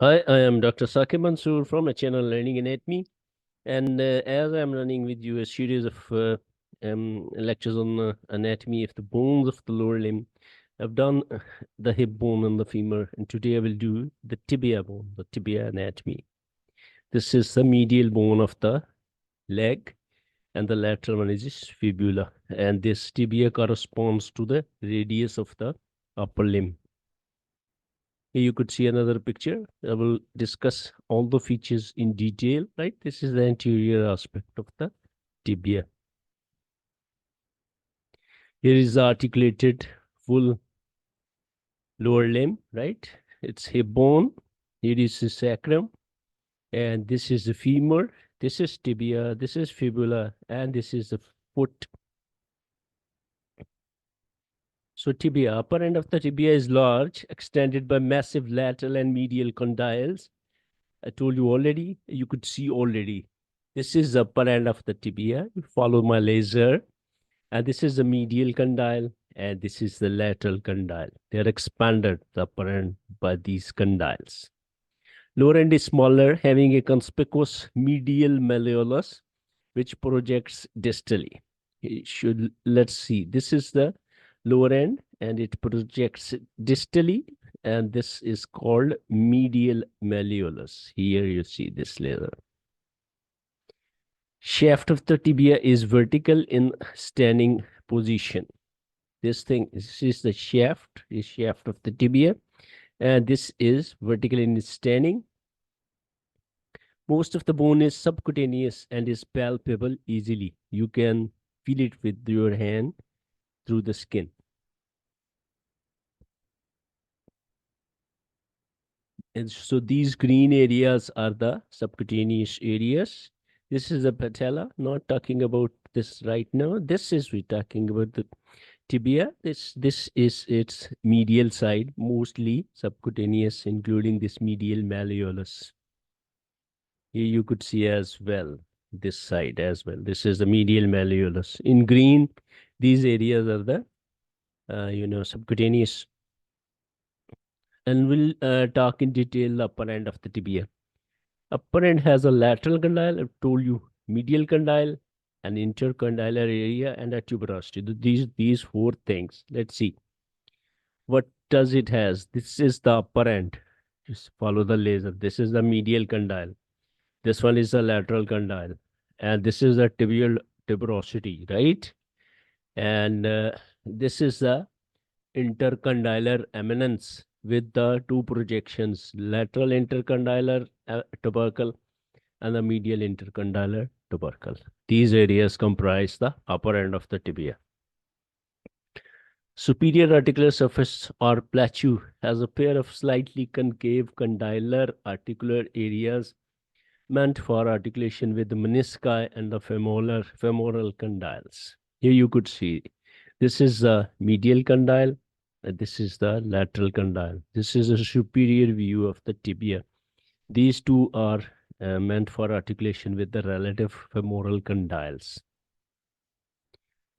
Hi, I am Dr. Saqib Mansoor from a channel Learning Anatomy, and as I'm running with you a series of lectures on anatomy of the bones of the lower limb, I've done the hip bone and the femur, and today I will do the tibia bone, the tibia anatomy. This is the medial bone of the leg, and the lateral one is fibula, and this tibia corresponds to the radius of the upper limb. Here you could see another picture. I will discuss all the features in detail, right? This is the anterior aspect of the tibia. Here is the articulated full lower limb, right? It's hip bone. Here is the sacrum. And this is the femur. This is tibia. This is fibula. And this is the foot. So tibia, upper end of the tibia is large, extended by massive lateral and medial condyles. I told you already, you could see already. This is the upper end of the tibia. You follow my laser. And this is the medial condyle. And this is the lateral condyle. They're expanded, the upper end, by these condyles. Lower end is smaller, having a conspicuous medial malleolus, which projects distally. Let's see. This is the lower end, and it projects distally, and this is called medial malleolus. Here you see this laser. Shaft of the tibia is vertical in standing position. This is the shaft of the tibia, and this is vertical in standing. Most of the bone is subcutaneous and is palpable easily. You can feel it with your hand through the skin. And so these green areas are the subcutaneous areas. This is the patella, not talking about this right now. We're talking about the tibia. This is its medial side, mostly subcutaneous, including this medial malleolus. Here you could see as well, this side as well. This is the medial malleolus. In green, these areas are the subcutaneous. And we'll talk in detail the upper end of the tibia. Upper end has a lateral condyle. I've told you medial condyle, an intercondylar area, and a tuberosity. These four things. Let's see. What does it has? This is the upper end. Just follow the laser. This is the medial condyle. This one is the lateral condyle. And this is the tibial tuberosity, right? And this is the intercondylar eminence with the two projections, lateral intercondylar tubercle and the medial intercondylar tubercle. These areas comprise the upper end of the tibia. Superior articular surface or plateau has a pair of slightly concave condylar articular areas meant for articulation with the menisci and the femoral condyles. Here you could see this is the medial condyle, and this is the lateral condyle. This is a superior view of the tibia. These two are meant for articulation with the relative femoral condyles.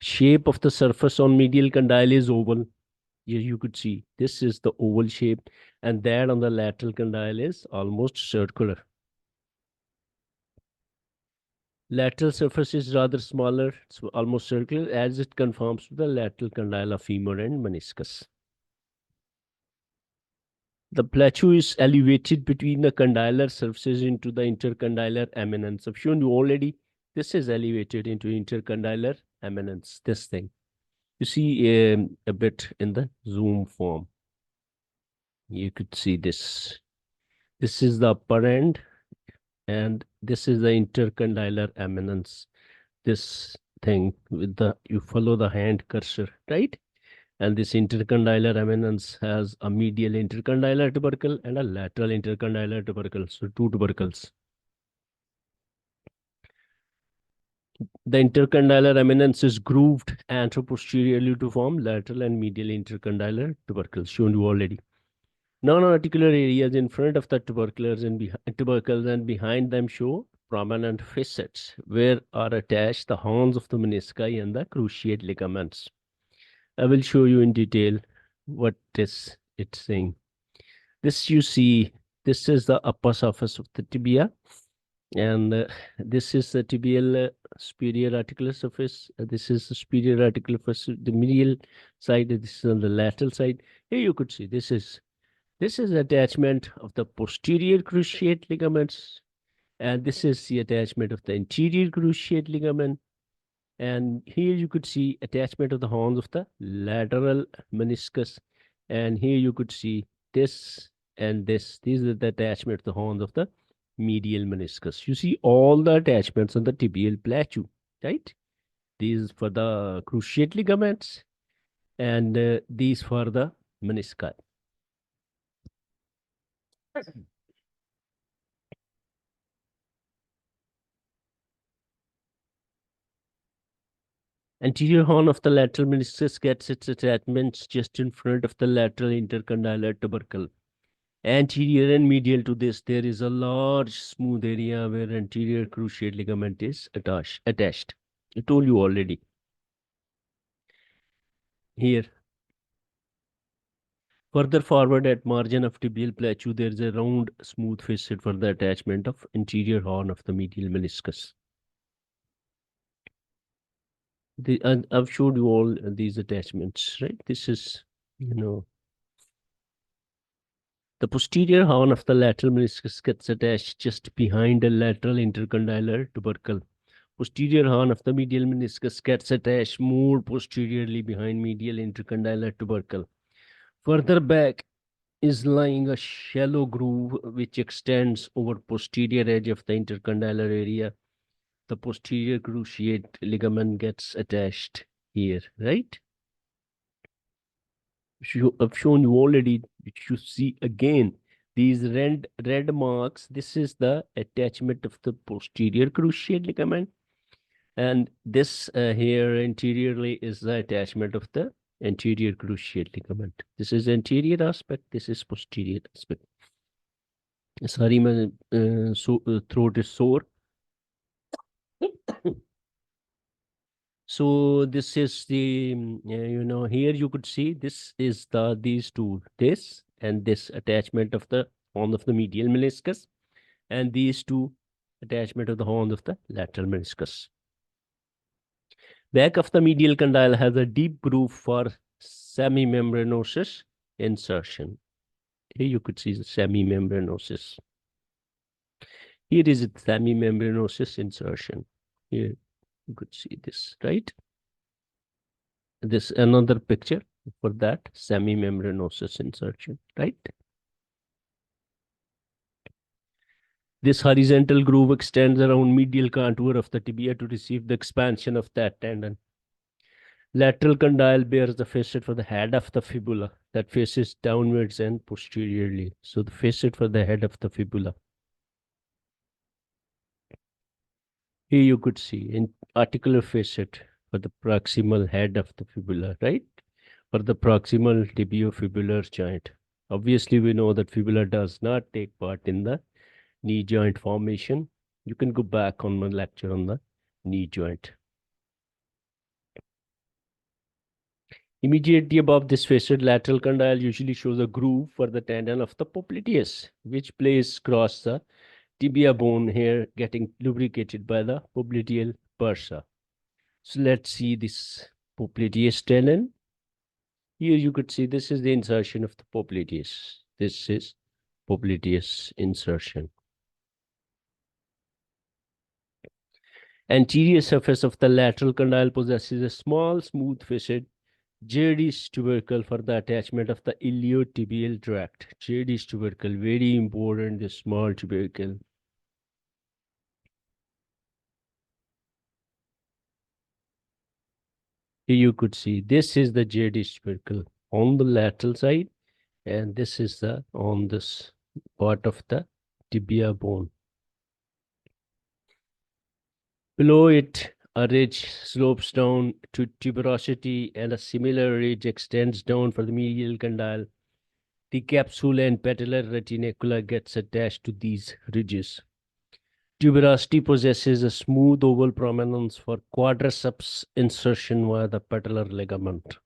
Shape of the surface on medial condyle is oval. Here you could see this is the oval shape, and that on the lateral condyle is almost circular. Lateral surface is rather smaller, it's almost circular, as it conforms to the lateral condyle of femur and meniscus. The plateau is elevated between the condylar surfaces into the intercondylar eminence. I've shown you already, this is elevated into intercondylar eminence, this thing. You see a bit in the zoom form. You could see this. This is the upper end, and this is the intercondylar eminence. This thing with you follow the hand cursor, right? And this intercondylar eminence has a medial intercondylar tubercle and a lateral intercondylar tubercle. So two tubercles. The intercondylar eminence is grooved anteroposteriorly to form lateral and medial intercondylar tubercles, shown you already. Non-articular areas in front of the tubercles and behind them show prominent facets where are attached the horns of the menisci and the cruciate ligaments. I will show you in detail what is it saying. This you see This is the upper surface of the tibia, and this is the tibial superior articular surface. This is the superior articular surface, the medial side. This is on the lateral side. Here you could see this is attachment of the posterior cruciate ligaments, and this is the attachment of the anterior cruciate ligament. And here you could see attachment of the horns of the lateral meniscus. And here you could see this and this. These are the attachment of the horns of the medial meniscus. You see all the attachments on the tibial plateau, right? These for the cruciate ligaments, and these for the menisci. Anterior horn of the lateral meniscus gets its attachments just in front of the lateral intercondylar tubercle. Anterior and medial to this, there is a large smooth area where anterior cruciate ligament is attached. I told you already. Here. Further forward at margin of tibial plateau, there is a round smooth facet for the attachment of anterior horn of the medial meniscus. I've showed you all these attachments, right? This is, the posterior horn of the lateral meniscus gets attached just behind the lateral intercondylar tubercle. Posterior horn of the medial meniscus gets attached more posteriorly behind medial intercondylar tubercle. Further back is lying a shallow groove which extends over posterior edge of the intercondylar area. The posterior cruciate ligament gets attached here, right? I've shown you already, which you see again. These red marks, this is the attachment of the posterior cruciate ligament. And this here anteriorly is the attachment of the anterior cruciate ligament. This is anterior aspect, this is posterior aspect. Sorry, my throat is sore. So this is the, here you could see this is these two, this and this attachment of the horn of the medial meniscus, and these two attachment of the horn of the lateral meniscus. Back of the medial condyle has a deep groove for semimembranosus insertion. Here you could see the semimembranosus. Here is it, semimembranosus insertion. Here you could see this, right? This another picture for that semimembranosus insertion, right? This horizontal groove extends around medial contour of the tibia to receive the expansion of that tendon. Lateral condyle bears the facet for the head of the fibula that faces downwards and posteriorly. So the facet for the head of the fibula. Here you could see an articular facet for the proximal head of the fibula, right? For the proximal tibiofibular joint. Obviously, we know that fibula does not take part in the knee joint formation. You can go back on my lecture on the knee joint. Immediately above this facet, lateral condyle usually shows a groove for the tendon of the popliteus, which plays across the tibia bone here, getting lubricated by the popliteal bursa. So let's see this popliteus tendon. Here you could see this is the insertion of the popliteus. This is popliteus insertion. Anterior surface of the lateral condyle possesses a small smooth facet JD's tubercle for the attachment of the iliotibial tract. JD's tubercle, very important, the small tubercle. Here you could see this is the JD's tubercle on the lateral side, and this is the on this part of the tibia bone. Below it, a ridge slopes down to tuberosity, and a similar ridge extends down for the medial condyle. The capsule and patellar reticula gets attached to these ridges. Tuberosity possesses a smooth oval prominence for quadriceps insertion via the patellar ligament.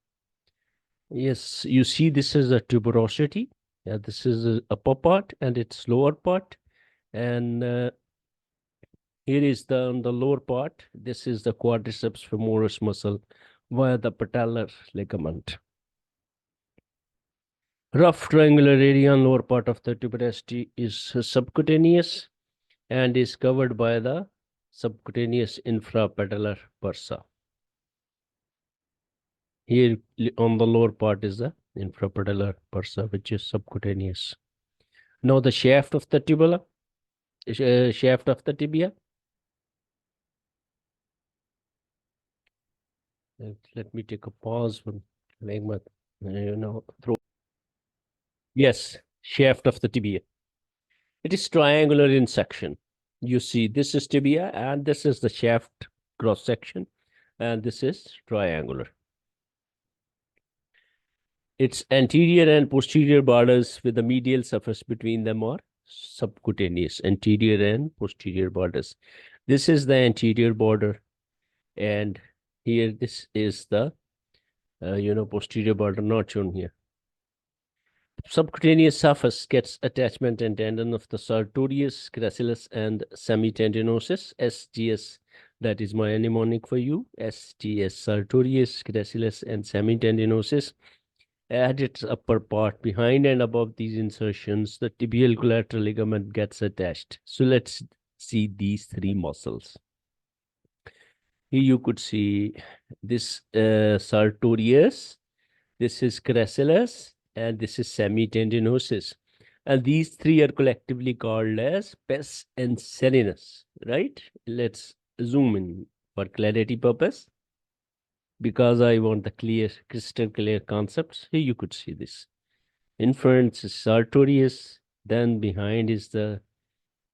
Yes, you see this is a tuberosity, Yeah, this is the upper part and its lower part. And here is on the lower part. This is the quadriceps femoris muscle via the patellar ligament. Rough triangular area on lower part of the tuberosity is subcutaneous and is covered by the subcutaneous infrapatellar bursa. Here on the lower part is the infrapatellar bursa, which is subcutaneous. Now the shaft of the tibia. Let me take a pause for make my throat. Yes, shaft of the tibia. It is triangular in section. You see, this is tibia and this is the shaft cross section, and this is triangular. Its anterior and posterior borders with the medial surface between them are subcutaneous, anterior and posterior borders. This is the anterior border, and here this is the posterior border, not shown here. Subcutaneous surface gets attachment and tendon of the sartorius, gracilis, and semitendinosus, SGS. That is my mnemonic for you, SGS, sartorius, gracilis, and semitendinosus. At its upper part, behind and above these insertions, the tibial collateral ligament gets attached. So let's see these three muscles. Here you could see this sartorius, this is gracilis, and this is semitendinosus. And these three are collectively called as pes and serenus, right? Let's zoom in for clarity purpose. Because I want the crystal clear concepts, here you could see this. In front is sartorius, then behind is the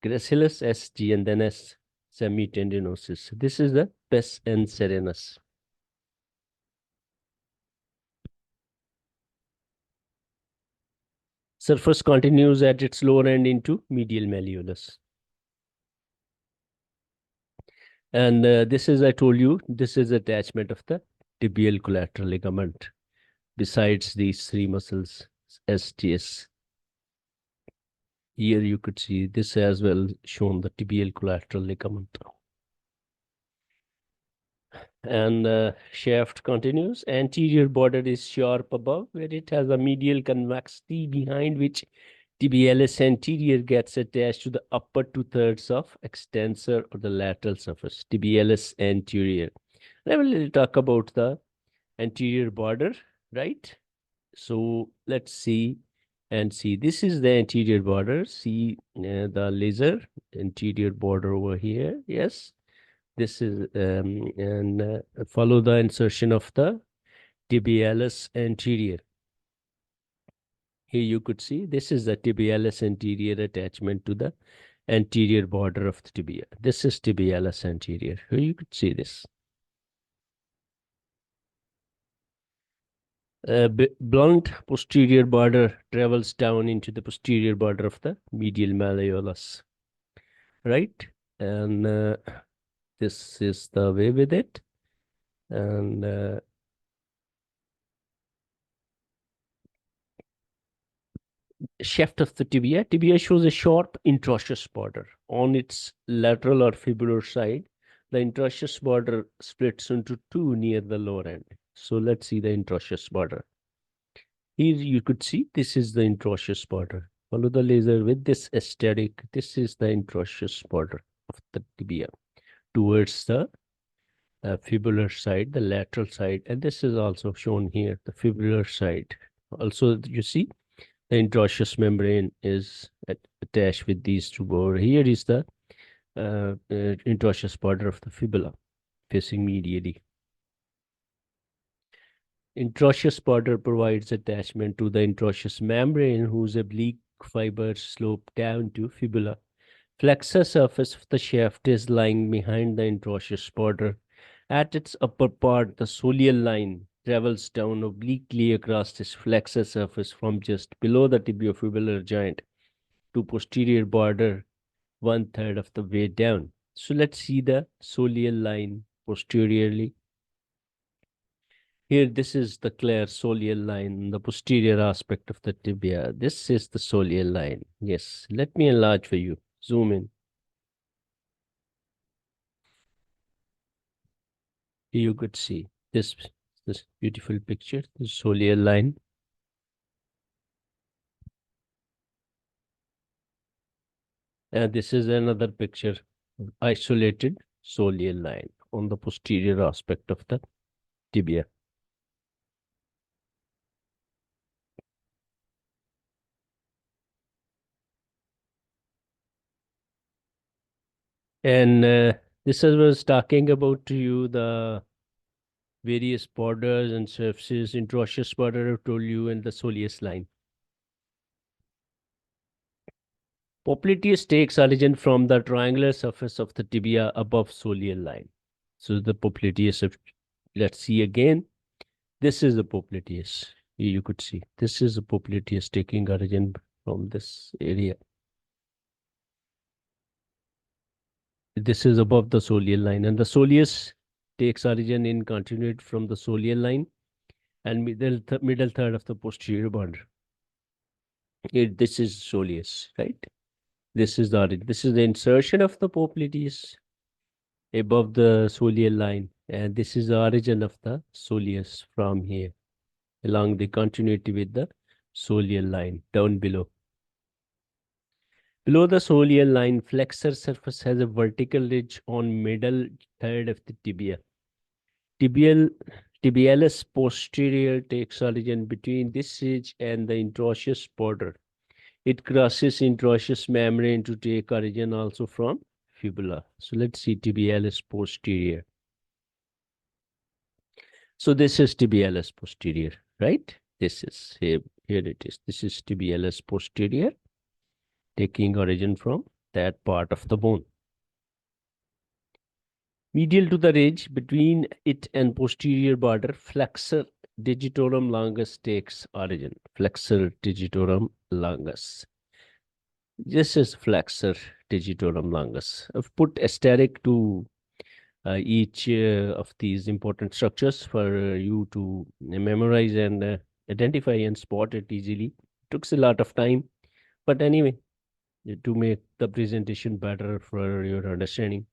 gracilis SG, and then S semitendinosus. This is the pes and serenus. Surface continues at its lower end into medial malleolus. And this is, I told you, this is attachment of the tibial collateral ligament. Besides these three muscles, STS. Here you could see this as well, shown the tibial collateral ligament. And shaft continues. Anterior border is sharp above, where it has a medial convexity behind which tibialis anterior gets attached to the upper 2/3 of extensor or the lateral surface. Tibialis anterior. I will talk about the anterior border, right? So let's see and see. This is the anterior border. See the laser anterior border over here. Yes. This is and follow the insertion of the tibialis anterior. Here you could see this is the tibialis anterior attachment to the anterior border of the tibia. This is tibialis anterior. Here you could see this. Blunt posterior border travels down into the posterior border of the medial malleolus, right? And this is the way with it. And shaft of the tibia. Tibia shows a sharp intraosseous border on its lateral or fibular side. The intraosseous border splits into two near the lower end. So let's see the intraosseous border. Here you could see this is the intraosseous border. Follow the laser with this aesthetic. This is the intraosseous border of the tibia towards the fibular side, the lateral side, and this is also shown here, the fibular side. Also, you see the intraosseous membrane is attached with these two border. Here is the intraosseous border of the fibula facing medially. Intraosseous border provides attachment to the intraosseous membrane whose oblique fibers slope down to fibula. Flexor surface of the shaft is lying behind the intraosseous border. At its upper part, the soleal line travels down obliquely across this flexor surface from just below the tibiofibular joint to posterior border 1/3 of the way down. So let's see the soleal line posteriorly. Here, this is the clear soleal line, the posterior aspect of the tibia. This is the soleal line. Yes, let me enlarge for you. Zoom in. You could see this beautiful picture, the soleal line. And this is another picture, isolated soleal line on the posterior aspect of the tibia. And this was talking about to you the various borders and surfaces, introosseous border I've told you, and the soleus line. Popliteus takes origin from the triangular surface of the tibia above soleal line. So the popliteus of, let's see again. This is the popliteus. You could see this is the popliteus taking origin from this area. This is above the soleal line, and the soleus takes origin in continuity from the soleal line and middle third of the posterior border. This is soleus, right? This is the origin. This is the insertion of the popliteus above the soleal line, and this is the origin of the soleus from here along the continuity with the soleal line down below. Below the soleal line, flexor surface has a vertical ridge on middle third of the tibia. Tibialis posterior takes origin between this ridge and the introosseous border. It crosses introosseous membrane to take origin also from fibula. So let's see tibialis posterior. So this is tibialis posterior, right? This is here it is. This is tibialis posterior taking origin from that part of the bone. Medial to the ridge between it and posterior border, flexor digitorum longus takes origin. Flexor digitorum longus. This is flexor digitorum longus. I've put asterisk to each of these important structures for you to memorize and identify and spot it easily. It took a lot of time, but anyway, to make the presentation better for your understanding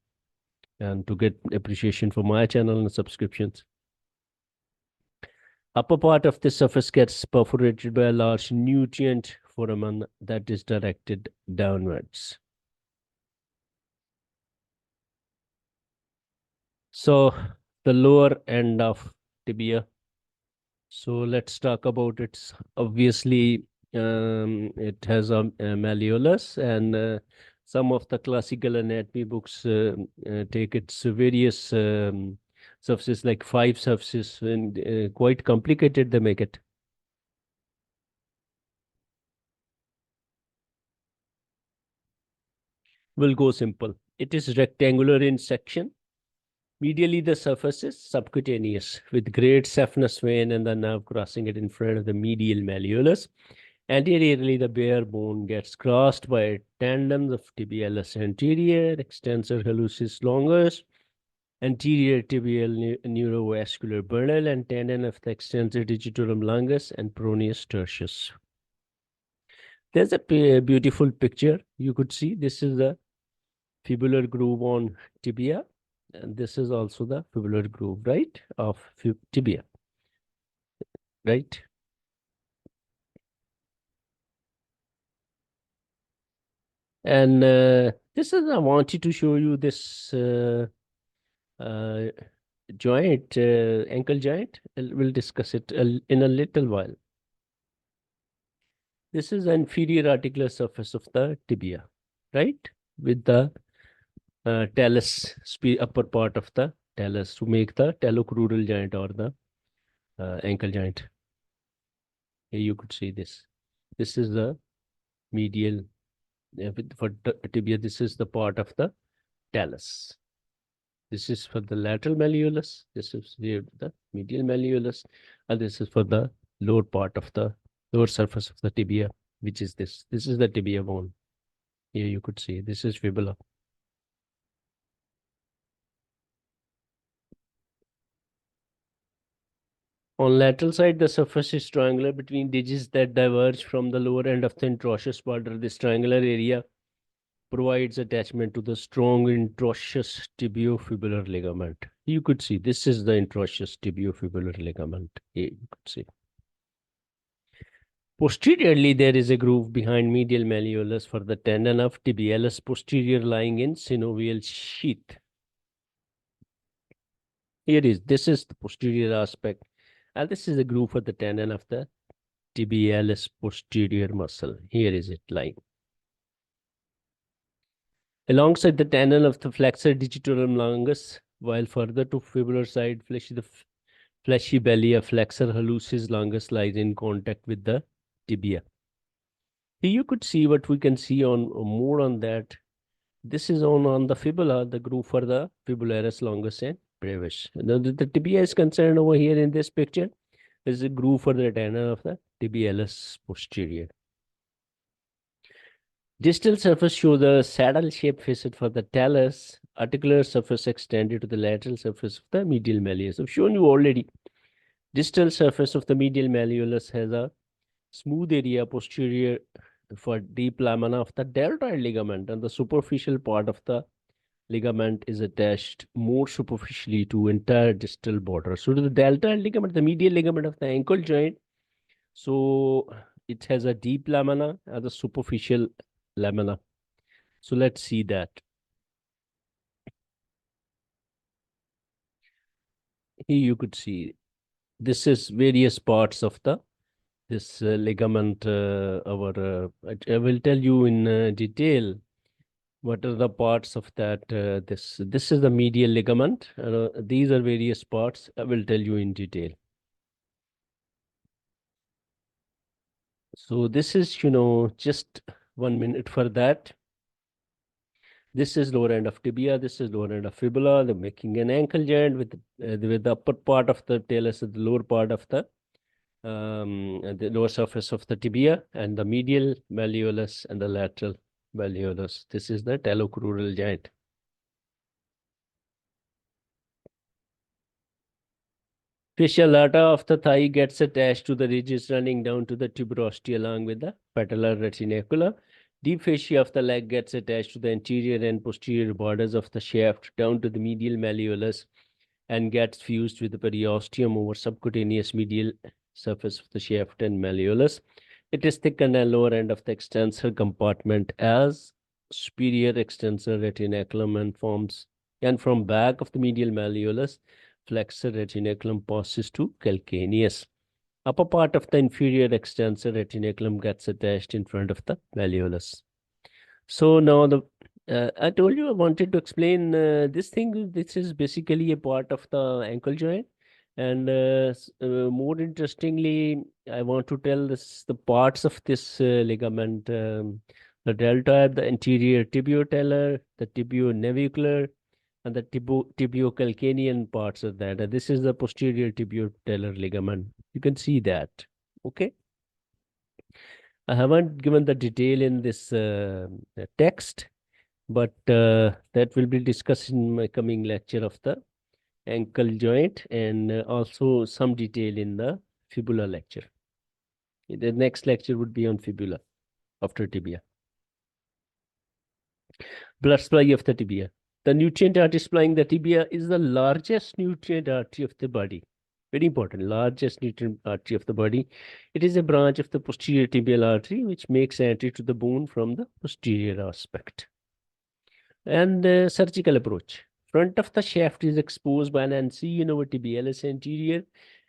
and to get appreciation for my channel and subscriptions. Upper part of the surface gets perforated by a large nutrient foramen that is directed downwards. So the lower end of tibia. So let's talk about it. Obviously, it has a malleolus, and some of the classical anatomy books take its various surfaces, like 5 surfaces, and quite complicated they make it. We'll go simple. It is rectangular in section. Medially, the surface is subcutaneous with great saphenous vein and the nerve crossing it in front of the medial malleolus. Anteriorly, the bare bone gets crossed by tendons of tibialis anterior, extensor hallucis longus, anterior tibial neurovascular bundle, and tendon of the extensor digitorum longus and peroneus tertius. There's a beautiful picture. You could see this is the fibular groove on tibia, and this is also the fibular groove, right, of tibia, right? And this is, I wanted to show you this joint, ankle joint. We'll discuss it in a little while. This is the inferior articular surface of the tibia, right? With the talus, upper part of the talus to make the talocrural joint or the ankle joint. Here you could see this. This is the medial, for tibia, this is the part of the talus. This is for the lateral malleolus. This is here the medial malleolus, and this is for the lower part of the lower surface of the tibia, which is this. This is the tibia bone. Here you could see this is fibula. On lateral side, the surface is triangular between digits that diverge from the lower end of the introitious border. This triangular area provides attachment to the strong introitious tibiofibular ligament. You could see this is the introitious tibiofibular ligament. Here you could see. Posteriorly, there is a groove behind medial malleolus for the tendon of tibialis posterior lying in synovial sheath. This is the posterior aspect, and this is the groove for the tendon of the tibialis posterior muscle. Here is it lying. Alongside the tendon of the flexor digitorum longus, while further to fibular side, fleshy belly of flexor hallucis longus lies in contact with the tibia. Here you could see what we can see on more on that. This is on the fibula, the groove for the fibularis longus and brevis. Now the tibia is concerned over here in this picture. There is a groove for the tendon of the tibialis posterior. Distal surface shows the saddle-shaped facet for the talus. Articular surface extended to the lateral surface of the medial malleus. I've shown you already. Distal surface of the medial malleolus has a smooth area posterior for deep lamina of the deltoid ligament, and the superficial part of the ligament is attached more superficially to entire distal border. So to the deltoid ligament, the medial ligament of the ankle joint, so it has a deep lamina and a superficial lamina. So let's see that. Here you could see this is various parts of the this ligament. I will tell you in detail what are the parts of that. This is the medial ligament. These are various parts. I will tell you in detail. So this is, just 1 minute for that. This is lower end of tibia. This is lower end of fibula. They're making an ankle joint with the upper part of the talus, the lower part of the lower surface of the tibia, and the medial malleolus and the lateral malleolus. This is the talocrural joint. Fascia lata of the thigh gets attached to the ridges running down to the tuberosity along with the patellar reticula. Deep fascia of the leg gets attached to the anterior and posterior borders of the shaft down to the medial malleolus and gets fused with the periosteum over subcutaneous medial surface of the shaft and malleolus. It is thickened at lower end of the extensor compartment as superior extensor retinaculum and from back of the medial malleolus, flexor retinaculum passes to calcaneus. Upper part of the inferior extensor retinaculum gets attached in front of the malleolus. So now I told you I wanted to explain this thing. This is basically a part of the ankle joint. And more interestingly, I want to tell the parts of this ligament. The deltoid, the anterior tibiotellar, the tibionavicular, and the tibiocalcanean parts of that. This is the posterior tibiotellar ligament. You can see that. Okay. I haven't given the detail in this text, but that will be discussed in my coming lecture of the ankle joint and also some detail in the fibula lecture. The next lecture would be on fibula after tibia. Blood supply of the tibia. The nutrient artery supplying the tibia is the largest nutrient artery of the body. Very important, largest nutrient artery of the body. It is a branch of the posterior tibial artery which makes entry to the bone from the posterior aspect. And surgical approach. Front of the shaft is exposed by an incision over tibialis anterior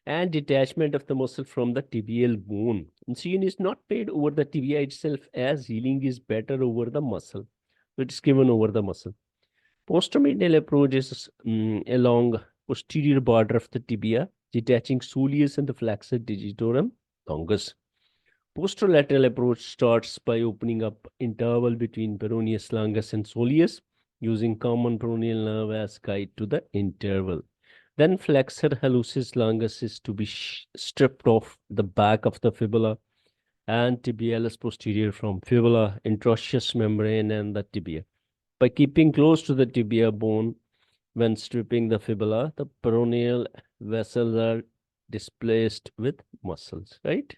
and detachment of the muscle from the tibial bone. Incision is not made over the tibia itself as healing is better over the muscle. So it is given over the muscle. Posteromedial approach is along posterior border of the tibia, detaching soleus and the flexor digitorum longus. Posterolateral approach starts by opening up interval between peroneus longus and soleus, using common peroneal nerve as guide to the interval. Then flexor hallucis longus is to be stripped off the back of the fibula and tibialis posterior from fibula, introitious membrane, and the tibia. By keeping close to the tibia bone when stripping the fibula, the peroneal vessels are displaced with muscles, right?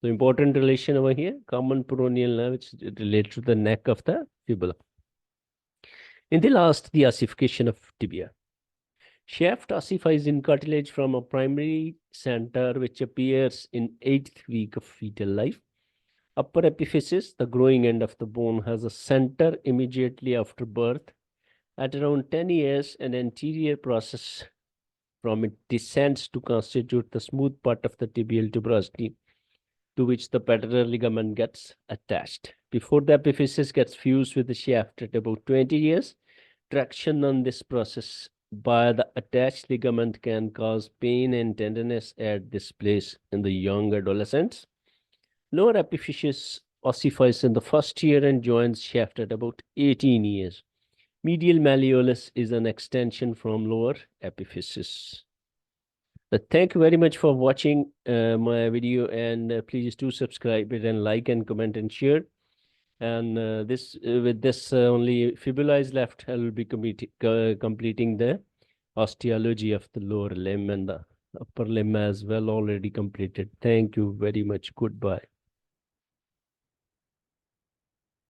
So important relation over here, common peroneal nerve, which is related to the neck of the fibula. In the last, the ossification of tibia. Shaft ossifies in cartilage from a primary center, which appears in 8th week of fetal life. Upper epiphysis, the growing end of the bone, has a center immediately after birth. At around 10 years, an anterior process from it descends to constitute the smooth part of the tibial tuberosity, to which the patellar ligament gets attached. Before the epiphysis gets fused with the shaft at about 20 years, traction on this process by the attached ligament can cause pain and tenderness at this place in the young adolescents. Lower epiphysis ossifies in the first year and joins shaft at about 18 years. Medial malleolus is an extension from lower epiphysis. Thank you very much for watching my video, and please do subscribe it and like and comment and share. And with this only fibula is left. I will be completing the osteology of the lower limb and the upper limb as well, already completed. Thank you very much. Goodbye.